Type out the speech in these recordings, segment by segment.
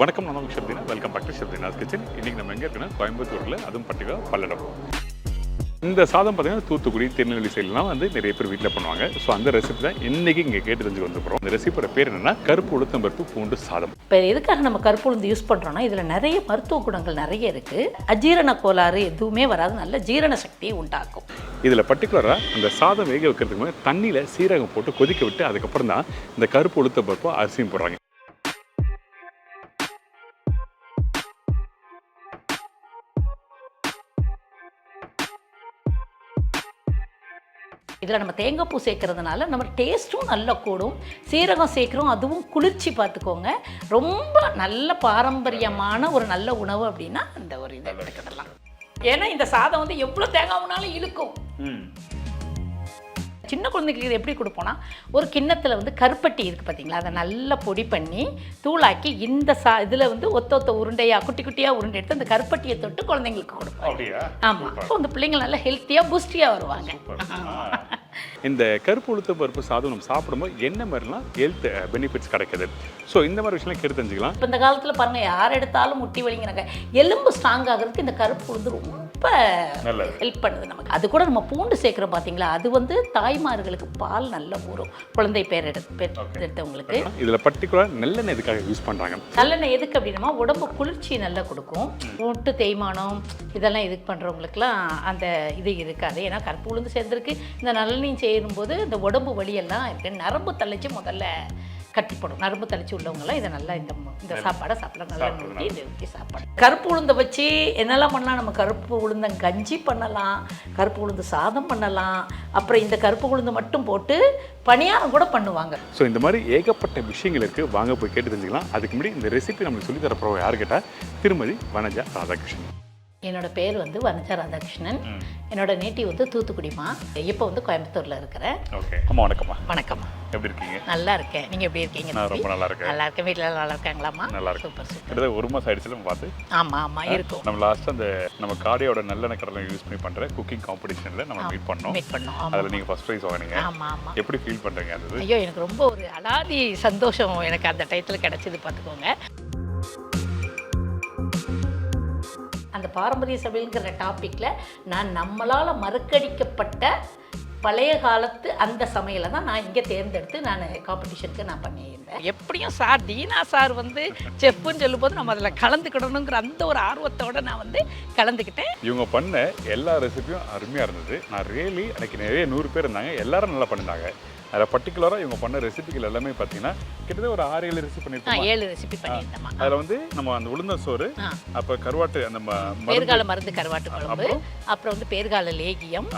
வணக்கம், நான் உங்கள் Deena. Welcome back to Deena's kitchen. இன்றைக்கி நம்ம எங்கே இருக்குன்னா கோயம்புத்தூரில், அதுவும் பர்டிகுலர் பல்லடம். இந்த சாதம் பார்த்தீங்கன்னா தூத்துக்குடி திருநெல்வேலி சைட்லாம் வந்து நிறைய பேர் வீட்டில் பண்ணுவாங்க. ஸோ அந்த ரெசிபி தான் இன்றைக்கி இங்கே கேட்டு தெரிஞ்சு வந்து போகிறோம். இந்த ரெசிபியோட பேர் என்னென்னா கருப்பு உளுத்தம் பருப்பு பூண்டு சாதம். இப்போ எதுக்காக நம்ம கருப்பு உளுந்து யூஸ் பண்ணுறோன்னா இதில் நிறைய மருத்துவ குணங்கள் நிறைய இருக்குது. அஜீரண கோளாறு எதுவுமே வராது, நல்ல ஜீரண சக்தியை உண்டாக்கும். இதில் பர்டிகுலராக அந்த சாதம் வேக வைக்கிறதுக்கு முன்னாடி தண்ணியில் சீரகம் போட்டு கொதிக்க விட்டு அதுக்கப்புறம் தான் இந்த கருப்பு உளுத்தம் பருப்பு அரிசியும் போடுறாங்க. இதில் நம்ம தேங்காய் பூ சேர்க்கறதுனால நம்ம டேஸ்ட்டும் நல்லா கூடும். சீரகம் சேர்க்குறோம், அதுவும் குளிர்ச்சி பார்த்துக்கோங்க. ரொம்ப நல்ல பாரம்பரியமான ஒரு நல்ல உணவு அப்படின்னா இந்த ஒரு இதை எடுத்துக்கிடலாம். ஏன்னா இந்த சாதம் வந்து எவ்வளோ தேங்காய் வேணாலும் இழுக்கும். சின்ன குழந்தைங்களுக்கு இது எப்படி கொடுப்போம்னா, ஒரு கிண்ணத்தில் வந்து கருப்பட்டி இருக்குது பார்த்தீங்களா, அதை நல்லா பொடி பண்ணி தூளாக்கி இந்த இதில் வந்து ஒத்த உருண்டையாக குட்டி குட்டியாக உருண்டை எடுத்து அந்த கருப்பட்டியை தொட்டு குழந்தைங்களுக்கு கொடுப்போம். ஆமாம், ஸோ அந்த பிள்ளைங்க நல்லா ஹெல்த்தியாக பூஸ்டியாக வருவாங்க. இந்த கருப்பு உளுத்தம் பருப்பு சாதம் நம்ம சாப்பிடும்போது என்ன மாதிரிலாம் ஹெல்த் பெனிஃபிட்ஸ் கிடைக்குது, ஸோ இந்த மாதிரி விஷயம்லாம் கேட்டு தெரிஞ்சுக்கலாம். இப்போ இந்த காலத்தில் பாருங்கள், யார் எடுத்தாலும் முட்டி வலிங்கிறாங்க. எலும்பு ஸ்ட்ராங் ஆகிறதுக்கு இந்த கருப்பு உளுந்து ரொம்ப ஹெல்ப் பண்ணுது நமக்கு. அது கூட நம்ம பூண்டு சேர்க்குறோம் பார்த்தீங்களா, அது வந்து தாய்மார்களுக்கு பால் நல்ல ஊறும். குழந்தை பேர் எடுத்தவங்களுக்கு. இதில் பர்டிகுலர் நல்லெண்ணெய் எதுக்காக யூஸ் பண்ணுறாங்க? நல்லெண்ணெய் எதுக்கு அப்படின்னா உடம்பு குளிர்ச்சி நல்லா கொடுக்கும். மூட்டு தேய்மானம் இதெல்லாம் இதுக்கு பண்ணுறவங்களுக்குலாம் அந்த இது இருக்காது. ஏன்னா கருப்பு உளுந்து சேர்ந்துருக்கு. இந்த நல்லெண்ணெய் சேரும்போது இந்த உடம்பு வலியெல்லாம் இருக்குது. நரம்பு தள்ளிச்சு முதல்ல கட்டிப்படும். நரம்பு தளிச்சு உள்ளவங்களாம் இதை நல்லா இந்த சாப்பாடை சாப்பிட நல்லா நோக்கி இது ஊற்றி சாப்பாடு. கருப்பு உளுந்தை வச்சு என்னெல்லாம் பண்ணலாம்? நம்ம கருப்பு உளுந்தம் கஞ்சி பண்ணலாம், கருப்பு உளுந்து சாதம் பண்ணலாம், அப்புறம் இந்த கருப்பு உளுந்து மட்டும் போட்டு பணியாரம் கூட பண்ணுவாங்க. ஸோ இந்த மாதிரி ஏகப்பட்ட விஷயங்கள் இருக்குது, வாங்க போய் கேட்டு தெரிஞ்சுக்கலாம். அதுக்கு முன்னாடி இந்த ரெசிபி நம்மளுக்கு சொல்லி தரப்போ யார் கேட்டால் திருமதி வனஜா ராதாகிருஷ்ணன். என்னோட பேர் வந்து வனஜா ராதாகிருஷ்ணன். என்னோட நேட்டிவ் வந்து தூத்துக்குடிமா. இப்போ வந்து கோயம்புத்தூரில் இருக்கிறேன். ஓகே அம்மா, வணக்கம்மா. வணக்கம். எப்படி இருக்கீங்க? நல்லா இருக்கேன். நீங்கள் எப்படி இருக்கீங்க? நான் ரொம்ப நல்லா இருக்கேன். நல்லா இருக்கேன். வீட்டில் நல்லா இருக்காங்களாம்மா? நல்லா இருக்கு. Super super. கிட்டத்தட்ட ஒரு மாதம் ஆயிடுச்சு நம்ம பார்த்து. ஆமாம் இருக்கும். நம்ம லாஸ்ட்டாக அந்த நம்ம காடியோட நல்லெண்ணெய் கடலை யூஸ் பண்ணி பண்ணுற குக்கிங் காம்படிஷனில் நம்ம மீட் பண்ணோம். அதில் நீங்கள் ஃபர்ஸ்ட் ப்ரைஸ் வாங்கினீங்க. ஆமாம். எப்படி ஃபீல் பண்ணுறீங்க அது? ஐயோ, எனக்கு ரொம்ப ஒரு அலாதி சந்தோஷம் எனக்கு அந்த டயத்தில் கிடச்சிது பார்த்துக்கோங்க. அந்த பாரம்பரிய சமையல்ங்கிற டாப்பிக்கில் நான் நம்மளால் மறுக்கடிக்கப்பட்ட பழைய காலத்து அந்த சமையலை தான் நான் இங்கே தேர்ந்தெடுத்து நான் காம்படிஷனுக்கு நான் பண்ணியிருந்தேன். எப்படியும் சார் தீனா சார் வந்து செஃப்னு சொல்லும்போது நம்ம அதில் கலந்துக்கிடணுங்கிற அந்த ஒரு ஆர்வத்தோடு நான் வந்து கலந்துக்கிட்டேன். இவங்க பண்ண எல்லா ரெசிபியும் அருமையாக இருந்தது. நான் ரியலி எனக்கு நிறைய 100 பேர் இருந்தாங்க, எல்லாரும் நல்லா பண்ணியிருந்தாங்க. அதில் பர்டிகுலராக இவங்க பண்ண ரெசிபிகள் எல்லாமே பார்த்தீங்கன்னா கிட்டத்தட்ட ஒரு 6-7 ரெசிபி பண்ணியிருக்கோம். 7 ரெசிபி பண்ணியிருந்தோம். அதில் வந்து நம்ம அந்த உளுந்த சோறு, அப்போ கருவாட்டு அந்த பேர்கால மருந்து கருவாட்டு குழம்பு, அப்புறம் வந்து பேர்கால லேகியம்,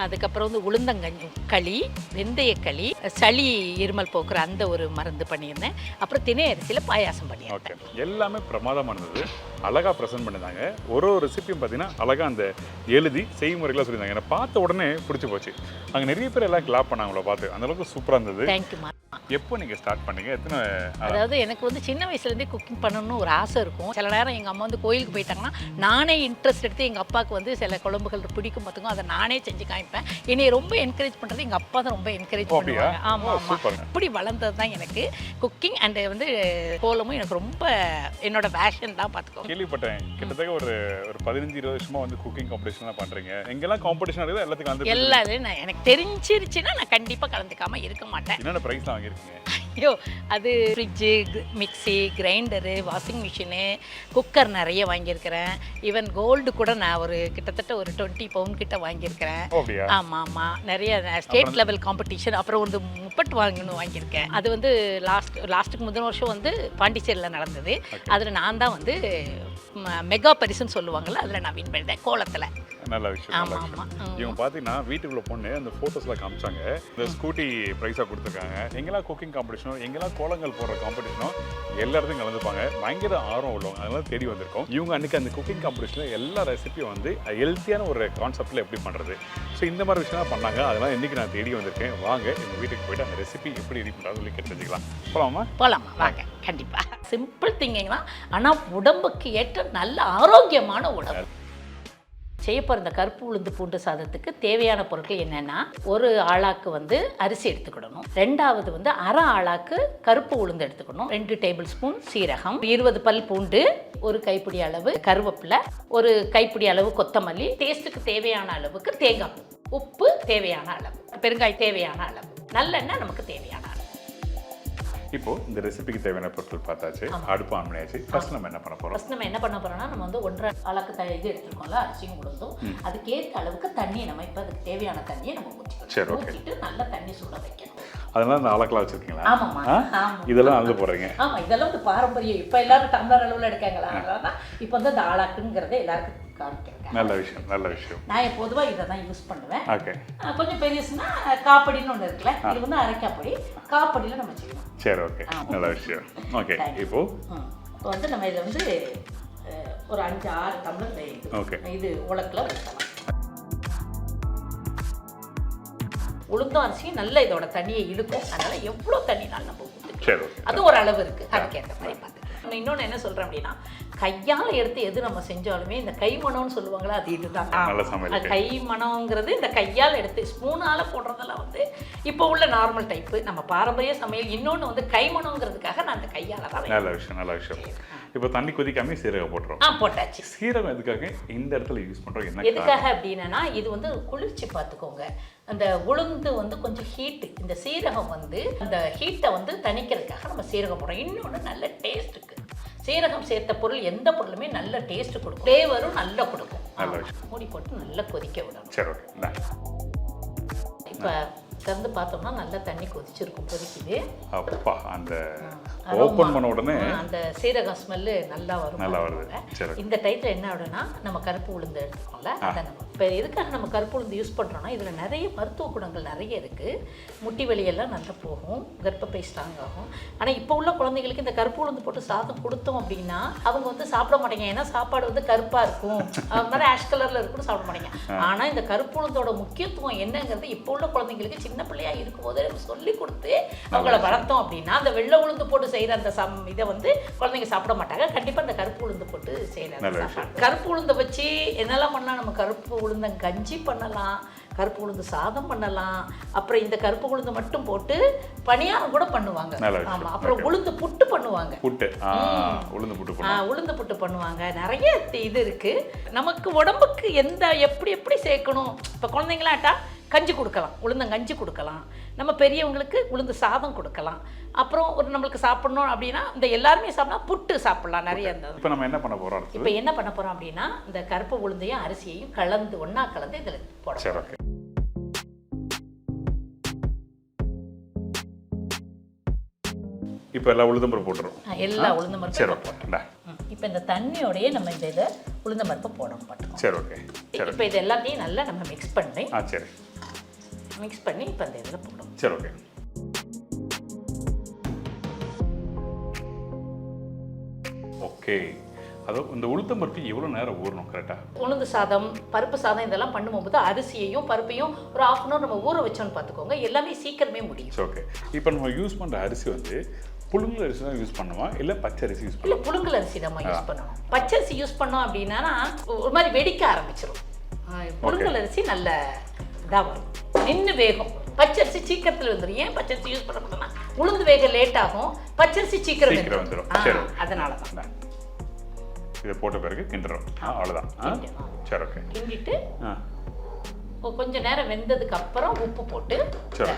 அதுக்கப்புறம் வந்து உளுந்தங்களி, வெந்தயக்களி, சளி இருமல் போக்குற அந்த ஒரு மருந்து பண்ணியிருந்தேன். அப்புறம் திணை அரிசியில் பாயாசம் பண்ணியிருந்தேன். எல்லாமே பிரமாதமானது, அழகாக ப்ரெசென்ட் பண்ணியிருந்தாங்க. ஒரு ரெசிபியும் பார்த்தீங்கன்னா அழகாக அந்த எழுதி செய்முறைகளாக சொல்லியிருந்தாங்க. என்னை பார்த்த உடனே பிடிச்சி போச்சு. அங்கே நிறைய பேர் எல்லாம் கிளாப் பண்ணாங்களோ பார்த்து, அந்தளவுக்கு சூப்பராக இருந்தது. தேங்க்யூமா. எப்போ நீங்கள் ஸ்டார்ட் பண்ணீங்க? எத்தனை? அதாவது எனக்கு வந்து சின்ன வயசுலேருந்தே குக்கிங் பண்ணணும்னு ஒரு ஆசை இருக்கும். சில நேரம் எங்கள் அம்மா வந்து கோயிலுக்கு போயிட்டாங்கன்னா நானே இன்ட்ரெஸ்ட் எடுத்து எங்கள் அப்பாவுக்கு வந்து சில குழம்புகள் பிடிக்கும் பார்த்துக்கோ, அதை நானே செஞ்சு காமிப்பேன். என்னை ரொம்ப என்கரேஜ் பண்ணுறது எங்கள் அப்பா தான் ரொம்ப என்கரேஜ் பண்ணுவாங்க. ஆமாம் ஆமாம். இப்படி வளர்ந்தது தான் எனக்கு குக்கிங் அண்ட் வந்து கோலமும் எனக்கு ரொம்ப என்னோட பேஷன் தான் பார்த்துக்கோ. கேள்விப்பட்டேன் கிட்டத்தட்ட ஒரு 15-20 வருஷமாக வந்து குக்கிங் காம்படிஷன்லாம் பண்ணுறீங்க. எங்கெல்லாம் காம்படிஷன் இருக்குது எல்லாத்துக்கும் வந்து எல்லாரும் எனக்கு தெரிஞ்சிருச்சுன்னா நான் கண்டிப்பாக கலந்துக்காமல் இருக்க மாட்டேன். என்னென்ன ப்ரைஸ்லாம் வாங்கியிருக்கீங்க? ஐயோ, அது fridge, mixie, grinder, washing machine, cooker நிறைய வாங்கியிருக்கிறேன். ஈவன் கோல்டு கூட நான் ஒரு கிட்டத்தட்ட ஒரு 20 பவுன் கிட்ட வாங்கியிருக்கிறேன். ஆமாம் ஆமாம், நிறைய ஸ்டேட் லெவல் காம்படிஷன். அப்புறம் வந்து முப்பட்டு வாங்கியிருக்கேன். அது வந்து லாஸ்ட்டுக்கு முதல் வருஷம் வந்து பாண்டிச்சேரியில் நடந்தது. அதில் நான் தான் வந்து மெகா பரிசுன்னு சொல்லுவாங்கள்ல, அதில் நான் வின் பண்ணிட்டேன் கோலத்தில். நல்ல விஷயம். இவங்க பார்த்தீங்கன்னா வீட்டுக்குள்ளே பொண்ணு அந்த ஃபோட்டோஸ்லாம் காமிச்சாங்க. இந்த ஸ்கூட்டி ப்ரைஸாக கொடுத்துருக்காங்க. எங்கெல்லாம் குக்கிங் காம்படிஷனோ, எங்கெல்லாம் கோலங்கள் போடுற காம்படிஷனோ எல்லா இடத்தையும் கலந்துப்பாங்க. பயங்கர ஆர்வம் உள்ளவங்க, அதனால தேடி வந்திருக்கோம். இவங்க அன்றைக்கி அந்த குக்கிங் காம்படிஷனில் எல்லா ரெசிபியும் வந்து ஹெல்த்தியான ஒரு கான்செப்டில் எப்படி பண்ணுறது, ஸோ இந்த மாதிரி விஷயம் பண்ணாங்க. அதனால் இன்றைக்கி நான் தேடி வந்திருக்கேன். வாங்க எங்கள் வீட்டுக்கு போய்ட்டு அந்த ரெசிபி எப்படி ரெடி பண்ணுறது சொல்லி கேட்டு தெரிஞ்சுக்கலாம். போகலாமா? வாங்க. கண்டிப்பாக சிம்பிள் திங்கிங் தான், ஆனால் உடம்புக்கு ஏற்ற நல்ல ஆரோக்கியமான உணவு. செய்ய போகிற இந்த கருப்பு உளுந்து பூண்டு சாதத்துக்கு தேவையான பொருட்கள் என்னென்னா, ஒரு ஆளாக்கு வந்து அரிசி எடுத்துக்கிடணும், ரெண்டாவது வந்து அரை ஆளாக்கு கருப்பு உளுந்து எடுத்துக்கணும், 2 டேபிள் ஸ்பூன் சீரகம், 20 பல் பூண்டு, ஒரு கைப்பிடி அளவு கருவேப்பிலை, ஒரு கைப்பிடி அளவு கொத்தமல்லி, டேஸ்ட்டுக்கு தேவையான அளவுக்கு தேங்காய் பூ, உப்பு தேவையான அளவு, பெருங்காய் தேவையான அளவு, நல்லெண்ணெய் நமக்கு தேவையான அளவு. இப்போ இந்த ரெசிபிக்கு தேவையான பொருட்கள் பார்த்தாச்சு, அடுப்பு ஆன் பண்ணியாச்சு. ஃபர்ஸ்ட் நம்ம என்ன பண்ண போறோம்? ஃபர்ஸ்ட் நம்ம என்ன பண்ண போறோம்னா, நம்ம வந்து 1.5 ஆளாக்கு இது எடுத்துருக்கோம்ல, அரிசியும் உளுந்தும், அதுக்கேற்ற அளவுக்கு தண்ணி நம்ம இப்போ அதுக்கு தேவையான தண்ணியை நம்ம ஊற்றிக்கணும். சரி, ஓகே. ஊற்றிட்டு நல்லா தண்ணி சுட வைக்கணும். அதனால இந்த ஆளாக்கெல்லாம் வச்சிருக்கீங்களா? ஆமாம்மா, ஆமாம். இதெல்லாம் அளந்து போடுறீங்க? ஆமாம், இதெல்லாம் வந்து பாரம்பரியம். இப்போ எல்லாரும் டம்ளர் அளவில் எடுக்காங்களா, அதனால தான் இப்போ வந்து இந்த ஆளாக்குங்கிறத எல்லாருக்கும் காமிக்கிறேன். நல்ல விஷயம், நல்ல விஷயம். நான் பொதுவாக இதை தான் யூஸ் பண்ணுவேன். ஓகே. கொஞ்சம் பெரியசுன்னா காப்படின்னு ஒன்று இருக்குல்ல, இது வந்து அரைக்காப்படி, காப்படியில் நம்ம செய்யலாம். சரி, ஓகே, நல்ல விஷயம். ஓகே, இப்போ வந்து நம்ம இதில் வந்து ஒரு 5-6 டம்ளர் இது உலக்கில் வைக்கலாம். உளுந்தும் அரிசியும் நல்ல இதோட தண்ணியை இழுக்கும், அதனால எவ்வளோ தண்ணினாலும் நம்ம ஊற்றிக்கலாம். அது ஒரு அளவு இருக்குது, அதுக்கேற்ற மாதிரி பார்த்து. இன்னொன்று என்ன சொல்கிறேன் அப்படின்னா, கையால் எடுத்து எது நம்ம செஞ்சாலுமே இந்த கைமணம்னு சொல்லுவாங்களா, அது இதுதான். கைமணங்கிறது இந்த கையால் எடுத்து ஸ்பூனால் போடுறதெல்லாம் வந்து இப்போ உள்ள நார்மல் டைப்பு, நம்ம பாரம்பரிய சமையல். இன்னொன்று வந்து கைமணங்கிறதுக்காக நான் அந்த கையால் தான். நல்ல விஷயம், நல்ல விஷயம். இப்போ தண்ணி கொதிக்காம சீரகம் போட்டுறோம். போட்டாச்சு. சீரகம் எதுக்காக இந்த இடத்துல யூஸ் பண்ணுறோம், என்ன எதுக்காக அப்படின்னா, இது வந்து குளிர்ச்சி பார்த்துக்கோங்க. அந்த உளுந்து வந்து கொஞ்சம் ஹீட்டு, இந்த சீரகம் வந்து அந்த ஹீட்டை வந்து தணிக்கிறதுக்காக நம்ம சீரகம் போடுறோம். இன்னொன்று நல்ல டேஸ்ட் இருக்குது. சீரகம் சேர்த்த பொருள் எந்த பொருளுமே நல்ல டேஸ்ட் கொடுக்கும், ஃப்ளேவரும் நல்லா கொடுக்கும். மூடி போட்டு நல்லா கொதிக்க விடணும். சரி, ஓகே. இப்போ திறந்து பார்த்தோம்னா நல்லா தண்ணி கொதிச்சிருக்கும், கொதிக்குது. அப்பா, அந்த ஓப்பன் பண்ண உடனே அந்த சீரகம் ஸ்மெல்லு நல்லா வரும், நல்லா வருது. இந்த டைத்தில் என்ன ஆகுதுன்னா, நம்ம கருப்பு உளுந்து எடுத்துக்கோம்ல, அதை நம்ம இப்போ எதுக்காக நம்ம கருப்பு உளுந்து யூஸ் பண்ணுறோன்னா, இதில் நிறைய மருத்துவ குணங்கள் நிறைய இருக்குது. முட்டி வலியெல்லாம் நல்லா போகும், கர்ப்பப்பை ஸ்ட்ராங் ஆகும். ஆனால் இப்போ உள்ள குழந்தைங்களுக்கு இந்த கருப்பு உளுந்து போட்டு சாதம் கொடுத்தோம் அப்படின்னா அவங்க வந்து சாப்பிட மாட்டேங்க. ஏன்னா சாப்பாடு வந்து கருப்பாக இருக்கும், அது மாதிரி ஆஷ் கலரில் இருக்குன்னு சாப்பிட மாட்டேங்க. ஆனால் இந்த கருப்பு உளுந்தோட முக்கியத்துவம் என்னங்கிறது இப்போ உள்ள குழந்தைங்களுக்கு சின்ன பிள்ளையா இருக்கும்போது நம்ம சொல்லி கொடுத்து அவங்கள வளர்த்தோம் அப்படின்னா, அந்த வெள்ளை உளுந்து போட்டு செய்கிற அந்த இதை வந்து குழந்தைங்க சாப்பிட மாட்டாங்க. கண்டிப்பாக அந்த கருப்பு உளுந்து போட்டு செய்கிற கருப்பு உளுந்தை வச்சு என்னெல்லாம் பண்ணலாம், நம்ம கருப்பு உளுந்த கஞ்சி பண்ணலாம், கருப்பு உளுந்து சாதம் பண்ணலாம், அப்புறம் இந்த கருப்பு உளுந்து மட்டும் போட்டு பணியாரம் கூட பண்ணுவாங்க. ஆமாம், அப்புறம் உளுந்து புட்டு பண்ணுவாங்க. உளுந்து புட்டு பண்ணுவாங்க. நிறைய இது இருக்கு. நமக்கு உடம்புக்கு எப்படி சேர்க்கணும். இப்போ குழந்தைங்களாட்டா கஞ்சி கொடுக்கலாம், உளுந்தங்கஞ்சி கொடுக்கலாம். நம்ம பெரியவங்களுக்கு உளுந்து சாதம் கொடுக்கலாம். அப்புறம் ஒரு நம்மளுக்கு சாப்பிடணும் அப்படின்னா இந்த எல்லாருமே சாப்பிடலாம், புட்டு சாப்பிடலாம் நிறைய. இப்போ நம்ம என்ன பண்ண போகிறோம்? இப்போ என்ன பண்ண போகிறோம் அப்படின்னா, இந்த கருப்பு உளுந்தையும் அரிசியையும் கலந்து ஒன்றா கலந்து இதில் போடணும். இப்போ எல்லா உளுந்தம்பருப்பு போட்டுரும். எல்லா உளுந்தம்பருப்பு போட்டுருந்தா இப்போ இந்த தண்ணியோடையே நம்ம இந்த இதை உளுந்தம்பருப்பை போடணும் பார்த்துக்கோம். சரி, ஓகே. இப்போ இது எல்லாத்தையும் நல்லா நம்ம மிக்ஸ் பண்ணி சரி மிக்ஸ் பண்ணி இப்போ இந்த இதில் போடணும். சரி, ஓகே. ஓகே, அதோ இந்த உளுத்தம்பருப்பு எவ்வளோ நேரம் ஊறணும் கரெக்டாக? உளுந்து சாதம், பருப்பு சாதம் இதெல்லாம் பண்ணும்போது அரிசியையும் பருப்பையும் ஒரு 1/2 அன் ஹவர் நம்ம ஊற வச்சோன்னு பார்த்துக்கோங்க, எல்லாமே சீக்கிரமே முடியும். ஓகே. இப்போ நம்ம யூஸ் பண்ணுற அரிசி வந்து புழுங்கல் அரிசி தான் யூஸ் பண்ணுமா, இல்லை பச்சை அரிசி யூஸ் பண்ணுவோம்? இல்லை, புழுங்கல் அரிசி நம்ம யூஸ் பண்ணணும். பச்சரிசி யூஸ் பண்ணோம் அப்படின்னா ஒரு மாதிரி வெடிக்க ஆரம்பிச்சிடும். புழுங்கல் அரிசி நல்ல இதாக வரும், நின்று வேகும். பச்சரிசி சீக்கிரத்தில் வந்துடும். ஏன் பச்சரிசி யூஸ் பண்ண மாட்டோம்னா, உளுந்து வேக லேட் ஆகும், பச்சரிசி சீக்கிரம் வந்துடும். அதனால தான் இதை போட்ட பிறகு கிண்டுறோம். அவ்வளோதான். சரி, ஓகே. கிண்டிட்டு கொஞ்சம் நேரம் வெந்ததுக்கு அப்புறம் உப்பு போட்டு. சரி,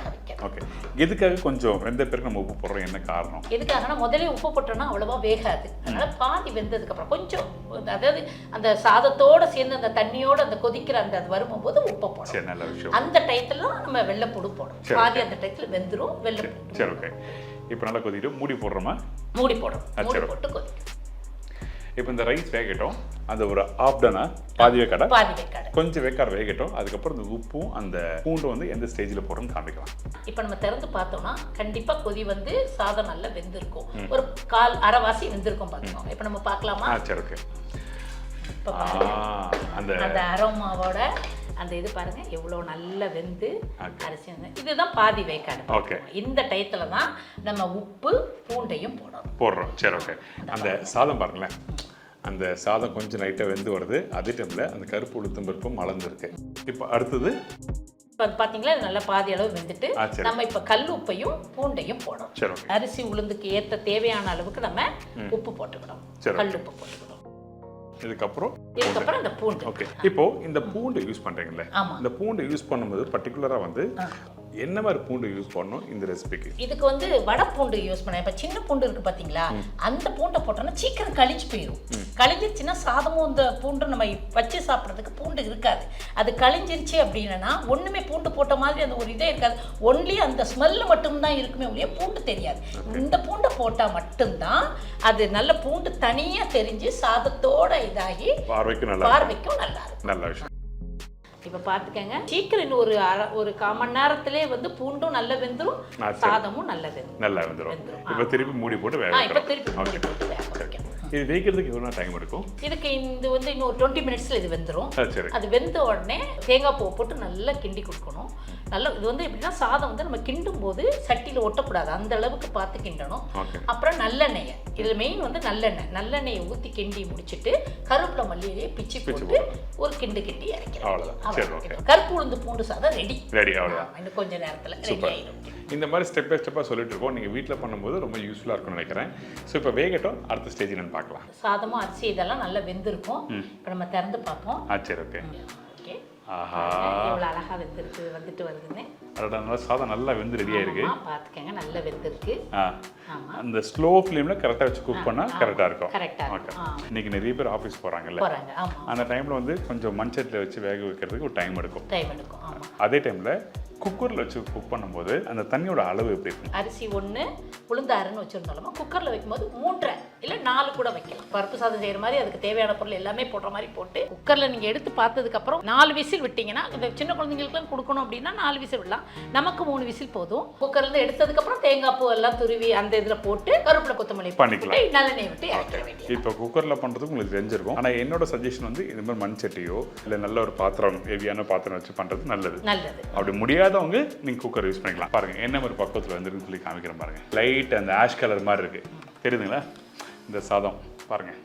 ஓகே. எதுக்காக கொஞ்சம் வெந்த பிறகு நம்ம உப்பு போடுறோம், என்ன காரணம்? எதுக்காகனா, முதல்ல உப்பு போட்டோம்னா அவ்வளவா வேகாது. அதனால பாதி வெந்ததுக்கு அப்புறம் கொஞ்சம், அதாவது அந்த சாதத்தோட சேர்ந்து அந்த தண்ணியோட அந்த கொதிக்கிற அந்த வரும்போது உப்பு போடும். சரி, நல்ல விஷயம். அந்த டயத்துல நம்ம வெள்ளைப்பூடு போடும். பாதி அந்த டயத்துல வெந்துரும் வெள்ளைப்பூடு. சரி, ஓகே. இப்போ நல்லா கொதிக்கிட்டு மூடி போடுறோமா? மூடி போடும். மூடி போட்டு கொதிக்கும். இப்போ இந்த ரைஸ் வேகட்டும், அந்த ஒரு ஆப்டனா பாதி வேக்காடு கொஞ்சம் வேக்காடு வேகட்டும். அதுக்கப்புறம் இந்த உப்பும் அந்த பூண்டும் வந்து எந்த ஸ்டேஜில் போடுறோம்னு காமிக்கலாம். இப்போ நம்ம திறந்து பார்த்தோம்னா கண்டிப்பாக கொதி வந்து சாதம் நல்லா வெந்திருக்கும். ஒரு அரைவாசி வெந்திருக்கும் பார்த்துக்கோங்க. இப்போ நம்ம பார்க்கலாமா? சரி, ஓகே. இப்போ அந்த அரோமாவோட அந்த இது பாருங்க எவ்வளோ நல்லா வெந்து அரிசி. இதுதான் பாதி வேக்காடு. ஓகே. இந்த டயத்துல தான் நம்ம உப்பு பூண்டையும் போடுறோம். சரி, ஓகே. அந்த சாதம் பாருங்களேன், அந்த சாதம் கொஞ்சம் லைட்டாக வெந்து வருது. அதே டைமில் அந்த கருப்பு உளுத்தம் பருப்பும் மலர்ந்துருக்கு. இப்போ அடுத்தது இப்போ பார்த்தீங்களா இது நல்லா பாதி அளவு வெந்துட்டு நம்ம இப்போ கல் உப்பையும் பூண்டையும் போடணும். சரி. அரிசி உளுந்துக்கு ஏற்ற தேவையான அளவுக்கு நம்ம உப்பு போட்டுக்கணும். கல் உப்பு போட்டுக்கணும். இதுக்கப்புறம் இந்த பூண்டு. ஓகே. இப்போ இந்த பூண்டு யூஸ் பண்றீங்கல்ல, இந்த பூண்டு யூஸ் பண்ணும்போது பர்டிகுலரா வந்து என்ன மாதிரி பூண்டு யூஸ் பண்ணணும் இந்த ரெசிபிக்கு? இதுக்கு வந்து வடை பூண்டு யூஸ் பண்ணேன். இப்போ சின்ன பூண்டு இருக்கு பார்த்தீங்களா, அந்த பூண்டை போட்டோம்னா சீக்கிரம் கழிஞ்சு போயிடும். கழிஞ்சிருச்சுன்னா சாதமும் இந்த பூண்டு நம்ம வச்சு சாப்பிட்றதுக்கு பூண்டு இருக்காது. அது கழிஞ்சிருச்சு அப்படின்னா ஒன்றுமே பூண்டு போட்ட மாதிரி அந்த ஒரு இதே இருக்காது. ஒன்லி அந்த ஸ்மெல்லு மட்டும்தான் இருக்குமே ஒழிய பூண்டு தெரியாது. இந்த பூண்டை போட்டால் மட்டும்தான் அது நல்ல பூண்டு தனியாக தெரிஞ்சு சாதத்தோட இதாகி பார்வைக்கும் நல்லா இருக்கும். நல்ல விஷயம். இப்போ பார்த்துக்கங்க, சீக்கிரம் இன்னும் ஒரு 1/4 மணி நேரத்திலே வந்து பூண்டும் நல்லா வெந்துடும், சாதமும் நல்லா வெந்துடும். இப்போ திருப்பி மூடி போட்டு வேக வைக்கணும். இது வேகிறதுக்கு எவ்வளோ டைம் எடுக்கும்? இதுக்கு இது வந்து இன்னும் ஒரு 20 மினிட்ஸில் இது வெந்துடும். அது வெந்த உடனே தேங்காய் பூவை போட்டு நல்லா கிண்டி கொடுக்கணும். நல்லா இது வந்து எப்படின்னா சாதம் வந்து நம்ம கிண்டும் போது சட்டியில் ஒட்டக்கூடாது, அந்த அளவுக்கு பார்த்து கிண்டணும். அப்புறம் நல்லெண்ணெய், இதில் மெயின் வந்து நல்லெண்ணெயை ஊற்றி கிண்டி முடிச்சுட்டு கருவேப்பிலை மல்லியிலேயே பிச்சு போட்டு ஒரு கிண்டி இறக்கிறோம். கருப்பு உளுந்து பூண்டு சாதம் ரெடி. இன்னும் கொஞ்ச நேரத்தில் ரெடி ஆயிடும். இந்த மாதிரி ஸ்டெப் பை ஸ்டெப்பாக சொல்லிட்டு இருக்கோம். நீங்கள் வீட்டில் பண்ணும்போது ரொம்ப யூஸ்ஃபுல்லாக இருக்கும்னு நினைக்கிறேன். ஸோ இப்போ வேகட்டும், அடுத்த ஸ்டேஜ் என்னன்னு பார்க்கலாம். சாதமும் அரிசி இதெல்லாம் நல்லா வெந்திருக்கும். இப்போ நம்ம திறந்து பார்ப்போம். சரி. ஓகே. ஆஹா, எவ்வளோ அழகாக வெந்திருக்கு, வந்துட்டு வருதுன்னு. நல்லா சாதம் நல்லா வெந்து ரெடியாக இருக்கு. பார்த்துக்கங்க, நல்லா வெந்திருக்கு. அந்த ஸ்லோ ஃப்ளேமில் கரெக்டாக வச்சு குக் பண்ணால் கரெக்டாக இருக்கும். இன்னைக்கு நிறைய பேர் ஆஃபீஸ் போகிறாங்கல்ல, அந்த டைமில் வந்து கொஞ்சம் மண்சட்டில் வச்சு வேக வைக்கிறதுக்கு ஒரு டைம் எடுக்கும். அதே டைமில் குக்கரில் வச்சு குக் பண்ணும்போது அந்த தண்ணியோட அளவு எப்படி இருக்கும்? அரிசி 1 உளுந்து 6ன்னு வச்சுருந்தாலும் குக்கரில் வைக்கும்போது 3 இல்லை 4 கூட வைக்கலாம். பருப்பு சாதம் செய்கிற மாதிரி அதுக்கு தேவையான பொருள் எல்லாமே போடுற மாதிரி போட்டு குக்கரில் நீங்கள் எடுத்து பார்த்ததுக்கப்புறம் 4 விசில் விட்டிங்கன்னா, இந்த சின்ன குழந்தைங்களுக்குலாம் கொடுக்கணும் அப்படின்னா 4 விசில் விடலாம். நமக்கு 3 விசில் போதும். குக்கர்லேருந்து எடுத்ததுக்கப்புறம் தேங்காய் பூ எல்லாம் துருவி அந்த இதில் போட்டு கருவேப்பிலை கொத்தமல்லி பண்ணிக்கலாம். நல்லெண்ணெய் விட்டு இறக்க வேண்டியது. இப்போ குக்கரில் பண்ணுறதுக்கு உங்களுக்கு தெரிஞ்சிருக்கும். ஆனால் என்னோட சஜஷன் வந்து இது மாதிரி மண் சட்டியோ இல்லை நல்ல ஒரு பாத்திரம், ஹெவியான பாத்திரம் வச்சு பண்ணுறது நல்லது. அப்படி முடியாதவங்க நீங்கள் குக்கர் யூஸ் பண்ணிக்கலாம். பாருங்கள் என்ன மாதிரி பக்கத்தில் வந்துருக்குன்னு சொல்லி காமிக்கிறேன். பாருங்கள், லைட் அந்த ஆஷ் கலர் மாதிரி இருக்குது, தெரியுதுங்களா? இந்த சாதம் பாருங்கள்,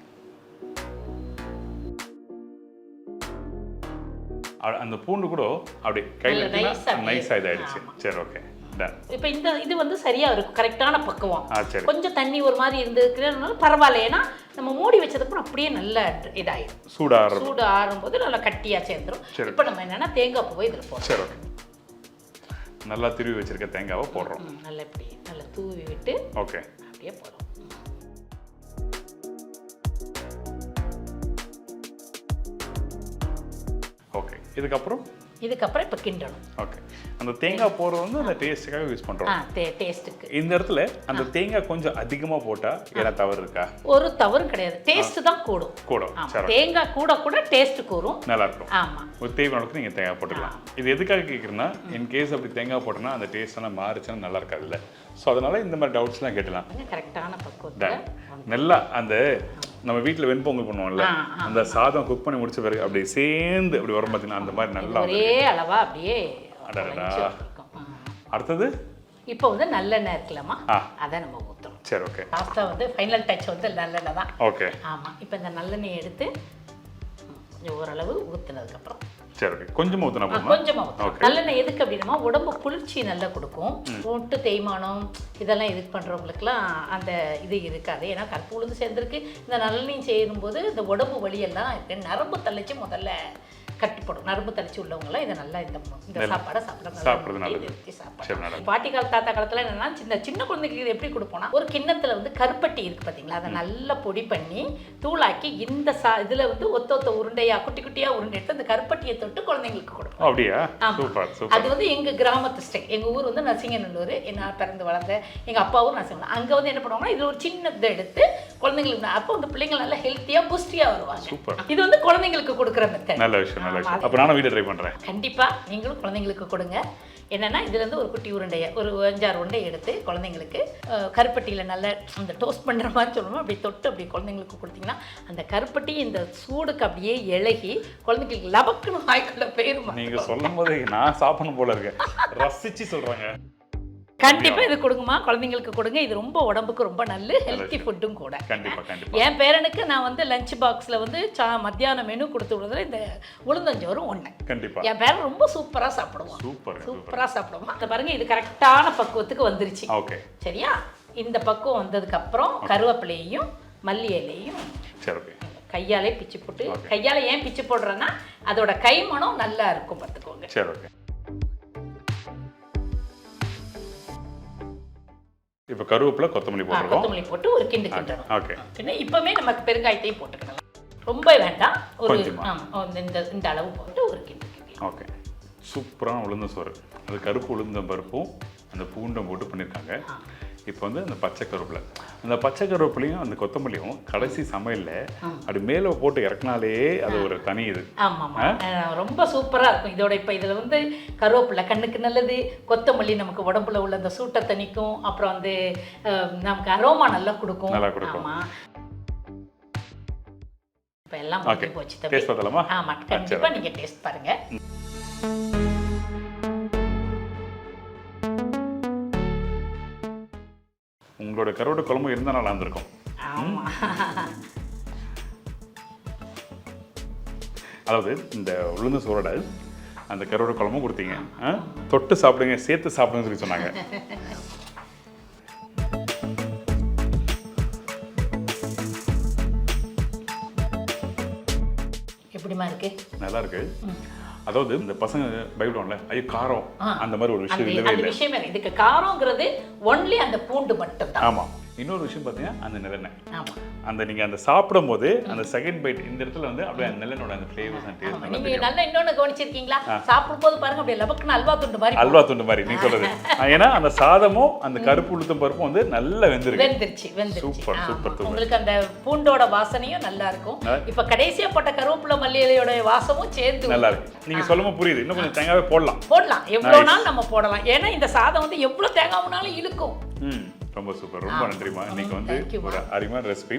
அந்த பூண்டு கூட அப்படியே கையில் நைஸாக இதாகிடுச்சு. சரி, ஓகே. இப்போ இது வந்து சரியா இருக்கும், கரெக்டான பக்குவம். கொஞ்சம் தண்ணி ஒரு மாதிரி இருந்ததுனால பரவாயில்ல, ஏன்னா நம்ம மூடி வச்சதுக்கப்புறம் அப்படியே நல்லா இதாயிடும். சூடு ஆறும்போது நல்லா கட்டியா சேர்ந்துடும். இப்போ நம்ம என்னன்னா தேங்காய் பூவை இதில் போடுறோம். நல்லா துருவி வச்சிருக்க தேங்காவை போடுறோம். நல்லா இப்படி நல்லா தூவி விட்டு ஓகே அப்படியே போடுறோம். ஓகே. இதுக்கப்புறம் இப்போ கிண்டணும். ஓகே. அந்த தேங்காய் போடுறது வந்து அந்த டேஸ்ட்டுக்காக யூஸ் பண்ணுறோம். டேஸ்ட்டுக்கு இந்த இடத்துல அந்த தேங்காய் கொஞ்சம் அதிகமாக போட்டால் என்ன தவறு இருக்கா? ஒரு தவறும் கிடையாது. டேஸ்ட் தான் கூடும். தேங்காய் கூட டேஸ்ட் கூடும், நல்லா இருக்கும். ஆமாம், ஒரு தேவையான அளவுக்கு நீங்கள் தேங்காய் போட்டுக்கலாம். இது எதுக்காக கேட்குறேன்னா, இன்கேஸ் அப்படி தேங்காய் போட்டோன்னா அந்த டேஸ்ட் எல்லாம் மாறிச்சுன்னா நல்லா இருக்காதுல்ல. ஸோ அதனால இந்த மாதிரி டவுட்ஸ்லாம் கேட்டலாம். கரெக்டான பக்குவம். நல்லா அந்த நம்ம வீட்டில் வெண்பொங்கல் பண்ணுவோம்ல, அந்த சாதம் குக் பண்ணி முடிச்ச பிறகு அப்படியே சேர்ந்து அப்படி வரும் பார்த்தீங்கன்னா, அந்த மாதிரி நல்லா ஒரே அளவா அப்படியே. அடுத்தது இப்போ வந்து நல்லெண்ணெய் இருக்கலாமா, அதை நம்ம ஊற்றணும். சரி, ஓகே. லாஸ்ட்டாக வந்து ஃபைனல் டச் வந்து நல்லெண்ணெய் தான். ஓகே. ஆமாம். இப்போ இந்த நல்லெண்ணெய் எடுத்து ஓரளவு ஊற்றினதுக்கப்புறம் சரி, ஓகே, கொஞ்சமாக ஊற்றினா போதும். கொஞ்சமாக ஊற்றணும். நல்லெண்ணெய் எதுக்கு அப்படின்னா உடம்பு குளிர்ச்சி நல்லா கொடுக்கும். மூட்டு தேய்மானம் இதெல்லாம் இது பண்ணுறவங்களுக்குலாம் அந்த இது இருக்காது. ஏன்னா கருப்பு உளுந்து சேர்ந்துருக்கு. இந்த நல்லெண்ணெய் செய்யும்போது இந்த உடம்பு வலியெல்லாம் இருக்கு, நரம்பு தள்ளிச்சு முதல்ல கட்டுப்படும். நரம்பு தளிச்சு உள்ளவங்களாம் இதை நல்லா இந்த சாப்பாடை சாப்பிட்றது நல்லது. பாட்டி கால தாத்தா காலத்தில் என்னன்னா சின்ன குழந்தைக்கு இது எப்படி கொடுப்போம்னா, ஒரு கிண்ணத்தில் வந்து கருப்பட்டி இருக்குது பார்த்தீங்களா, அதை நல்லா பொடி பண்ணி தூளாக்கி இந்த இதில் வந்து ஒத்த உருண்டையாக குட்டி குட்டியாக உருண்டை எடுத்து அந்த கருப்பட்டியை தொட்டு குழந்தைங்களுக்கு கொடுப்போம். அப்படியா? அது வந்து எங்கள் கிராமத்து ஸ்டைல். எங்கள் ஊர் வந்து நரசிங்கநல்லூர், நான் பிறந்து வளர்ந்த எங்கள் அப்பாவும் நரசிங்கநல்லூர். அங்கே வந்து என்ன பண்ணுவாங்கன்னா, இதில் ஒரு சின்னதை எடுத்து குழந்தைங்களுக்கு, அப்போ வந்து பிள்ளைங்க நல்லா ஹெல்த்தியாக புஷ்டியாக வருவாங்க. இது வந்து குழந்தைங்களுக்கு கொடுக்குற மெத்தட். நல்ல விஷயம். அப்ப நானும் வீட்டை ட்ரை பண்றேன். கண்டிப்பா நீங்களும் குழந்தைங்களுக்கு கொடுங்க. என்னன்னா இதுல இருந்து ஒரு குட்டி உருண்டையை ஒரு 5-6 உருண்டை எடுத்து குழந்தைங்களுக்கு கருப்பட்டியில நல்லா அந்த டோஸ்ட் பண்ற மாதிரி சொல்லணும், அப்படி தொட்டு அப்படி குழந்தைங்களுக்கு கொடுத்தீங்கன்னா அந்த கருப்பட்டி இந்த சூடுக்கு அப்படியே இலகி குழந்தைங்களுக்கு லபக்குன்னு வாய்க்குள்ள போயிரும். நீங்க சொல்லும் போது நான் சாப்பிடணும் போல இருக்கேன். ரசிச்சு சொல்றாங்க. கண்டிப்பா இது கொடுங்கம்மா, குழந்தைங்களுக்கு கொடுங்க. இது ரொம்ப உடம்புக்கு ரொம்ப நல்ல ஹெல்த்தி ஃபுட்டும் கூட. கண்டிப்பா என் பேரனுக்கு நான் வந்து லஞ்ச் பாக்ஸ்ல வந்து மத்தியான மெனு கொடுத்து விடுறதுல இந்த உளுந்தஞ்சோறும் ஒண்ணு. கண்டிப்பா என் பேரன் ரொம்ப சூப்பரா சாப்பிடுவான். சூப்பரா சாப்பிடுவான். அத பாருங்க, இது கரெக்டான பக்குவத்துக்கு வந்துருச்சு. ஓகே, சரியா? இந்த பக்குவம் வந்ததுக்கு அப்புறம் கருவேப்பிலையும் மல்லி இலையும் சரி ஓகே கையாலே பிச்சு போட்டு, கையால ஏன் பிச்சு போடுறேன்னா அதோட கைமணம் நல்லா இருக்கும் பார்த்துக்கோங்க. சரி ஓகே. இப்போ கருவேப்பிலை கொத்தமல்லி போட்டுறோம். கொத்தமல்லி போட்டு ஒரு கிண்டு கிண்டணும். ஓகே. பின்ன இப்பவே நமக்கு பெருங்காயத்தையும் போட்டுக்கலாம். ரொம்ப வேண்டாம், ஒரு இந்த அளவு போட்டு ஒரு கிண்டு கிண்டலாம். ஓகே. சூப்பரான உளுந்த சோறு. அது கருப்பு உளுந்தம் பருப்பும் அந்த பூண்டும் போட்டு பண்ணியிருக்காங்க. இப்போ வந்து அந்த பச்சை கருவேப்பிலை, அந்த பச்சை கருவேப்பிலையும் அந்த கொத்தமல்லியும் கடைசி சமையல்ல அப்படி மேலே போட்டு இறக்குனாலே அது ஒரு தனி இது. ஆமாம்மா, ரொம்ப சூப்பராக இருக்கும். இதோட இப்போ இதில் வந்து கருவேப்பிலை கண்ணுக்கு நல்லது, கொத்தமல்லி நமக்கு உடம்புல உள்ள அந்த சூட்டை தணிக்கும், அப்புறம் வந்து நமக்கு அரோமா நல்லா கொடுக்கும். ஆமாம், இப்போ எல்லாம் போச்சு. டேஸ்ட் பார்த்தலாமா? ஆமாம், கண்டிப்பாக நீங்கள் டேஸ்ட் பாருங்கள். உங்களோட கருவாட்டு குழம்பு இருந்தா நல்லா இருந்திருக்கும். அதாவது இந்த உளுந்து சோறோட அந்த கருவாட்டு குழம்பும் கொடுத்தீங்க, தொட்டு சாப்பிடுங்க, சேர்த்து சாப்பிடுங்கன்னு சொல்லி சொன்னாங்க. எப்படிமா இருக்கு? நல்லா இருக்கு. அதாவது இந்த பசங்க பயப்படுவாங்கல்ல, ஐயோ காரம், அந்த மாதிரி ஒரு விஷயம் இல்லவே இல்லை. விஷயமே இதுக்கு காரங்கிறது ஒன்லி அந்த பூண்டு மட்டும் தான். ஆமா. இன்னொரு விஷயம் பார்த்தீங்கன்னா அந்த நல்லெண்ணெய். ஆமாம், அந்த நீங்கள் அந்த சாப்பிடும் போது அந்த செகண்ட் பைட் இந்த இடத்துல வந்து அப்படியே அந்த நல்லெண்ணோட அந்த ஃப்ளேவர்ஸ் அண்ட் டேஸ்ட் நல்லா நீங்கள் நல்லா இன்னொன்று கவனிச்சிருக்கீங்களா? சாப்பிடும் போது பாருங்க அப்படியே லபக்குன்னு அல்வா துண்டு மாதிரி நீ சொல்றது. ஏன்னா அந்த சாதமும் அந்த கருப்பு உளுத்தம் பருப்பும் வந்து நல்லா வெந்துருச்சு. Super super. உங்களுக்கு அந்த பூண்டோட வாசனையும் நல்லா இருக்கும். இப்போ கடைசியா போட்ட கருவேப்பிலை மல்லி இலையோட வாசமும் சேர்ந்து நல்லா இருக்கு. நீங்க சொல்லும்போது புரியுது, இன்னும் கொஞ்சம் தேங்காவே போடலாம். எவ்வளவு நாள் நம்ம போடலாம். ஏன்னா இந்த சாதம் வந்து எவ்வளவு தேங்காய் வேணாலும் இழுக்கும். ரொம்ப சூப்பர், ரொம்ப நன்றிமா. இன்னைக்கு வந்து ஒரு அருமையான ரெசிபி.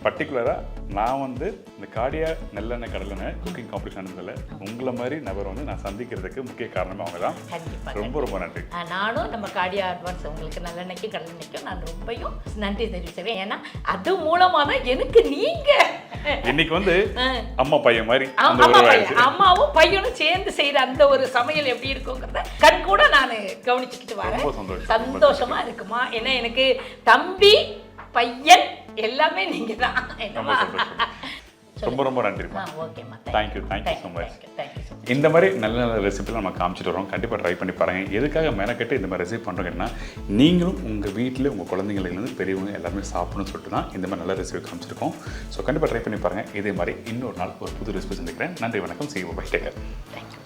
பர்டிகுலராக நான் வந்து இந்த காடியா நெல்லெண்ணெய் கடலெண்ணெய் குக்கிங் காம்படிஷன் இருந்ததில்ல, உங்களை மாதிரி நபர் வந்து நான் சந்திக்கிறதுக்கு முக்கிய காரணமே அவங்க தான். ரொம்ப ரொம்ப நன்றி. நானும் நம்ம காடியா அட்வான்ஸ் உங்களுக்கு நல்லெண்ணெய்க்கும் கடலெண்ணெய்க்கும் நான் ரொம்பவும் நன்றி தெரிவிச்சுக்கிறேன். ஏன்னா அது மூலமாக தான் எனக்கு நீங்க இன்னைக்கு வந்து அம்மா பையன் மாதிரி அம்மாவும் பையனும் சேர்ந்து செய்யற அந்த ஒரு சமையல் எப்படி இருக்குங்கிறத கண் கூட நான் கவனிச்சுக்கிட்டு வரேன். சந்தோஷமா இருக்குமா? ஏன்னா எனக்கு தம்பி பையன் எல்லாமே நீங்க தான். ரொம்ப ரொம்ப நன்றிமா. ஓகேம்மா, தேங்க்யூ ஸோ மச். இந்த மாதிரி நல்ல நல்ல ரெசிபிலாம் நம்ம காமிச்சிட்டு வரோம். கண்டிப்பாக ட்ரை பண்ணி பாருங்கள். எதுக்காக மெனக்கட்டு இந்த மாதிரி ரெசிபி பண்ணுறோங்கன்னா, நீங்களும் உங்கள் வீட்டில் உங்கள் குழந்தைங்கள்லேருந்து பெரியவங்க எல்லாருமே சாப்பிடணும்னு சொல்லிட்டு தான் இந்த மாதிரி நல்ல ரெசிபி காமிச்சிருக்கோம். ஸோ கண்டிப்பாக ட்ரை பண்ணி பாருங்கள். இதே மாதிரி இன்னொரு நாள் ஒரு புது ரெசிபி சந்திக்கிறேன். நன்றி, வணக்கம். See you. Bye. Take care. Thank you.